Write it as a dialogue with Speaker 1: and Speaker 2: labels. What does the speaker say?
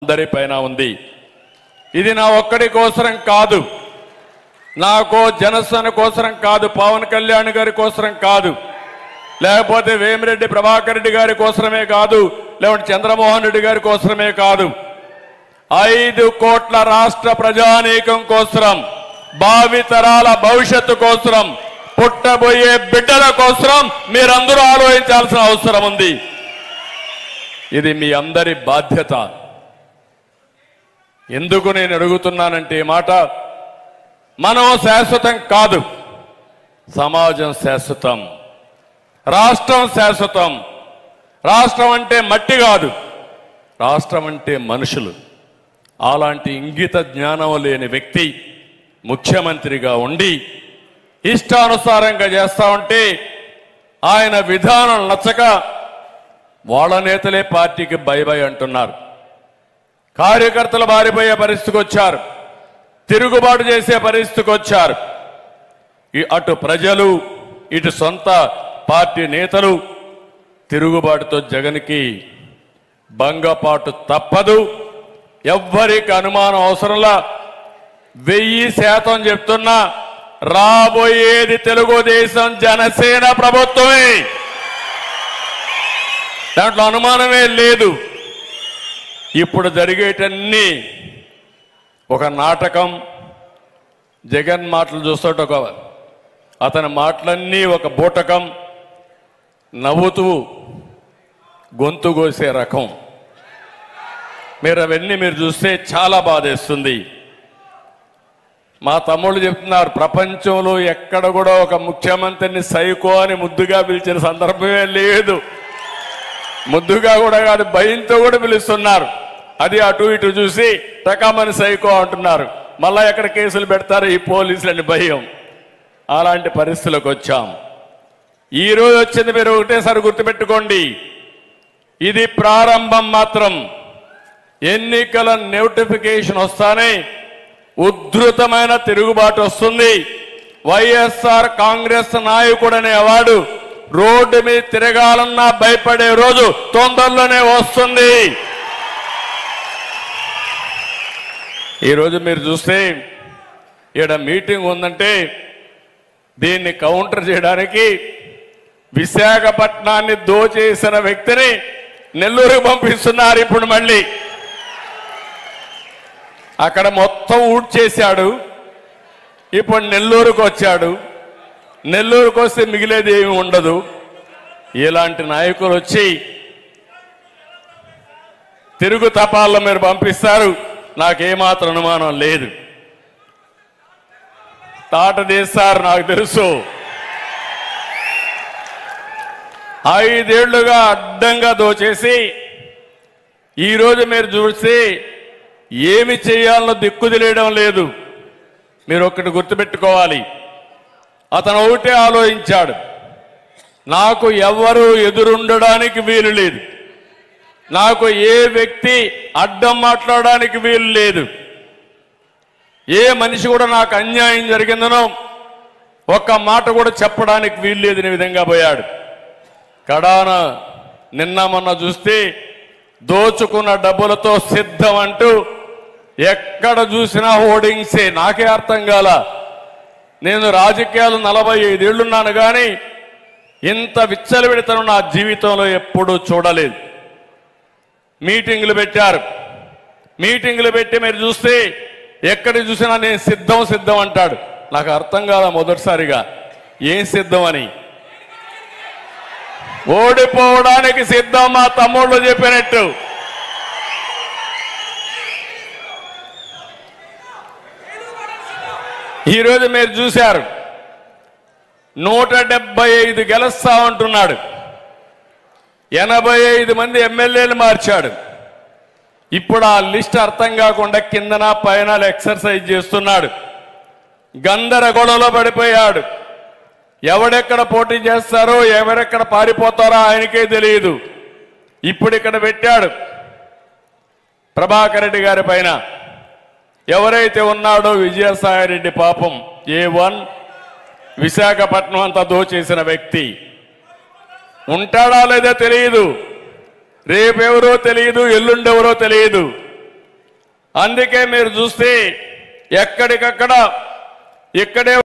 Speaker 1: అందరిపైన ఉంది. ఇది నా ఒక్కడి కోసరం కాదు, నాకో జనసేన కోసరం కాదు, పవన్ కళ్యాణ్ గారి కోసరం కాదు, లేకపోతే వేమిరెడ్డి ప్రభాకర్ రెడ్డి గారి కోసమే కాదు, లేకపోతే చంద్రమోహన్ రెడ్డి గారి కోసమే కాదు. 5 కోట్ల రాష్ట్ర ప్రజానీకం కోసరం, భావితరాల భవిష్యత్తు కోసరం, పుట్టబోయే బిడ్డల కోసరం మీరందరూ ఆలోచించాల్సిన అవసరం ఉంది. ఇది మీ అందరి బాధ్యత. ఎందుకు నేను అడుగుతున్నానంటే మాట, మనం శాశ్వతం కాదు, సమాజం శాశ్వతం, రాష్ట్రం శాశ్వతం. రాష్ట్రం అంటే మట్టి కాదు, రాష్ట్రం అంటే మనుషులు. అలాంటి ఇంగిత జ్ఞానం లేని వ్యక్తి ముఖ్యమంత్రిగా ఉండి ఇష్టానుసారంగా చేస్తా ఉంటే ఆయన విధానం నచ్చక వాళ్ళ నేతలే పార్టీకి బై బై అంటున్నారు. కార్యకర్తలు బారిపోయే పరిస్థితికి వచ్చారు, తిరుగుబాటు చేసే పరిస్థితికి వచ్చారు. అటు ప్రజలు, ఇటు సొంత పార్టీ నేతలు తిరుగుబాటుతో జగన్కి భంగపాటు తప్పదు. ఎవ్వరికి అనుమానం అవసరంలా 1000% చెప్తున్నా, రాబోయేది తెలుగుదేశం జనసేన ప్రభుత్వమే, దాంట్లో అనుమానమే లేదు. ఇప్పుడు జరిగేటన్నీ ఒక నాటకం. జగన్ మాటలు చూస్తుంటే అతని మాటలన్నీ ఒక బూటకం, నవ్వుతూ గొంతు కోసే రకం. అవన్నీ మీరు చూస్తే చాలా బాధేస్తుంది. మా తమ్ముళ్ళు చెప్తున్నారు, ప్రపంచంలో ఎక్కడ కూడా ఒక ముఖ్యమంత్రిని సైకో అని ముద్దుగా పిలిచిన సందర్భమే లేదు. ముద్దుగా కూడా కాదు, భయంతో కూడా పిలుస్తున్నారు. అది అటు ఇటు చూసి టకామని సైకో అంటున్నారు. మళ్ళా ఎక్కడ కేసులు పెడతారు ఈ పోలీసులని భయం. అలాంటి పరిస్థితులకు వచ్చాం. ఈరోజు వచ్చింది మీరు ఒకటేసారి గుర్తుపెట్టుకోండి, ఇది ప్రారంభం మాత్రం. ఎన్నికల నోటిఫికేషన్ వస్తానే ఉధృతమైన తిరుగుబాటు వస్తుంది. వైఎస్ఆర్ కాంగ్రెస్ నాయకుడనే అవార్డు రోడ్డు మీద తిరగాలన్నా భయపడే రోజు తొందరలోనే వస్తుంది. ఈరోజు మీరు చూస్తే ఇక్కడ మీటింగ్ ఉందంటే దీన్ని కౌంటర్ చేయడానికి విశాఖపట్నాన్ని దోచేసిన వ్యక్తిని నెల్లూరుకు పంపిస్తున్నారు. ఇప్పుడు మళ్ళీ అక్కడ మొత్తం ఊడ్చేశాడు, ఇప్పుడు నెల్లూరుకు వచ్చాడు. నెల్లూరుకు వస్తే మిగిలేది ఏమి ఉండదు. ఇలాంటి నాయకులు వచ్చి తిరుగు తపాల్లో మీరు పంపిస్తారు, నాకేమాత్రం అనుమానం లేదు. తాట తీస్తారు, నాకు తెలుసు. 5 ఏళ్లుగా అడ్డంగా దోచేసి ఈరోజు మీరు చూస్తే ఏమి చేయాలనో దిక్కు తెలియడం లేదు. మీరు ఒక్కటి గుర్తుపెట్టుకోవాలి, అతను ఒకటే ఆలోచించాడు, నాకు ఎవ్వరూ ఎదురుండడానికి వీలు లేదు, నాకు ఏ వ్యక్తి అడ్డం మాట్లాడడానికి వీలు లేదు, ఏ మనిషి కూడా నాకు అన్యాయం జరిగిందనో ఒక్క మాట కూడా చెప్పడానికి వీలు లేదని విధంగా పోయాడు. కడాన నిన్న మొన్న చూస్తే దోచుకున్న డబ్బులతో సిద్ధం అంటూ ఎక్కడ చూసినా హోర్డింగ్సే. నాకే అర్థం కాల. నేను రాజకీయాలు 45 ఏళ్లున్నాను కానీ ఇంత విచ్చలవిడితనం నా జీవితంలో ఎప్పుడూ చూడలేదు. మీటింగులు పెట్టారు, మీటింగులు పెట్టి మీరు చూస్తే ఎక్కడ చూసినా నేను సిద్ధం సిద్ధం అంటాడు. నాకు అర్థం కాదా మొదటిసారిగా ఏం సిద్ధం అని. ఓడిపోవడానికి సిద్ధం మా తమ్ముళ్ళు చెప్పినట్టు. ఈరోజు మీరు చూశారు, 175 గెలుస్తా ఉంటున్నాడు, 85 మంది ఎమ్మెల్యేలు మార్చాడు. ఇప్పుడు ఆ లిస్ట్ అర్థం కాకుండా కిందన పైన ఎక్సర్సైజ్ చేస్తున్నాడు. గందరగోళంలో పడిపోయాడు. ఎవడెక్కడ పోటీ చేస్తారో ఎవరెక్కడ పారిపోతారో ఆయనకే తెలియదు. ఇప్పుడు ఇక్కడ పెట్టాడు ప్రభాకర్ రెడ్డి గారి పైన. ఎవరైతే ఉన్నాడో విజయసాయిరెడ్డి పాపం A1 విశాఖపట్నం అంతా దోచేసిన వ్యక్తి ఉంటాడా లేదో తెలియదు. రేపెవరో తెలియదు, ఎల్లుండెవరో తెలియదు. అందుకే మీరు చూస్తే ఎక్కడికక్కడ ఇక్కడే